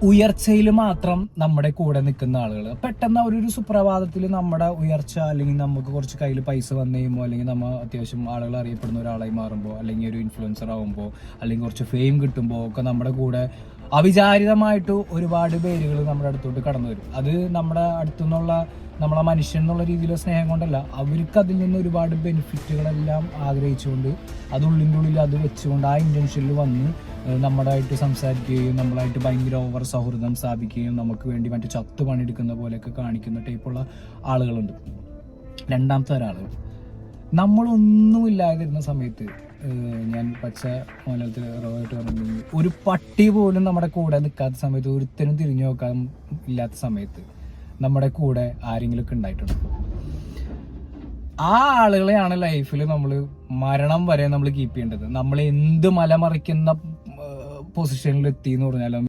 ഉയർച്ചയിൽ മാത്രം നമ്മുടെ കൂടെ നിൽക്കുന്ന ആളുകൾ പെട്ടെന്ന് ഒരു സുപ്രഭാതത്തിൽ നമ്മുടെ ഉയർച്ച, അല്ലെങ്കിൽ നമുക്ക് കുറച്ച് കയ്യിൽ പൈസ വന്നു കഴിയുമ്പോൾ, അല്ലെങ്കിൽ നമ്മൾ അത്യാവശ്യം ആളുകൾ അറിയപ്പെടുന്ന ഒരാളായി മാറുമ്പോൾ, അല്ലെങ്കിൽ ഒരു ഇൻഫ്ലുവൻസർ ആകുമ്പോൾ, അല്ലെങ്കിൽ കുറച്ച് ഫെയിം കിട്ടുമ്പോൾ ഒക്കെ നമ്മുടെ കൂടെ അവിചാരിതമായിട്ട് ഒരുപാട് പേരുകൾ നമ്മുടെ അടുത്തോട്ട് കടന്നു വരും. അത് നമ്മുടെ അടുത്തുനിന്നുള്ള നമ്മളെ മനുഷ്യൻ എന്നുള്ള രീതിയിലുള്ള സ്നേഹം കൊണ്ടല്ല, അവർക്ക് അതിൽ നിന്ന് ഒരുപാട് ബെനിഫിറ്റുകളെല്ലാം ആഗ്രഹിച്ചുകൊണ്ട് അത് ഉള്ളിൽ അത് വെച്ചുകൊണ്ട് ആ ഇൻറ്റൻഷനിൽ വന്ന് നമ്മളായിട്ട് സംസാരിക്കുകയും നമ്മളായിട്ട് ഭയങ്കര ഓവർ സൗഹൃദം സ്ഥാപിക്കുകയും നമുക്ക് വേണ്ടി മറ്റു ചത്ത് പണിയെടുക്കുന്ന പോലെയൊക്കെ കാണിക്കുന്ന ടൈപ്പുള്ള ആളുകളുണ്ട്. രണ്ടാമത്തെ ഒരാൾ, നമ്മളൊന്നുമില്ലാതിരുന്ന സമയത്ത്, ഞാൻ പച്ച മലയാളത്തിൽ റോയിട്ട് പറഞ്ഞിട്ടുണ്ടെങ്കിൽ, ഒരു പട്ടി പോലും നമ്മുടെ കൂടെ നിൽക്കാത്ത സമയത്ത്, ഒരുത്തനും തിരിഞ്ഞു നോക്കാൻ ഇല്ലാത്ത സമയത്ത് നമ്മുടെ കൂടെ ആരെങ്കിലുമൊക്കെ ഉണ്ടായിട്ടുണ്ട്. ആ ആളുകളെയാണ് ലൈഫിൽ നമ്മൾ മരണം വരെ നമ്മൾ കീപ്പ് ചെയ്യേണ്ടത്. നമ്മൾ എന്ത് മലമറിക്കുന്ന പൊസിഷനിൽ എത്തി എന്ന് പറഞ്ഞാലും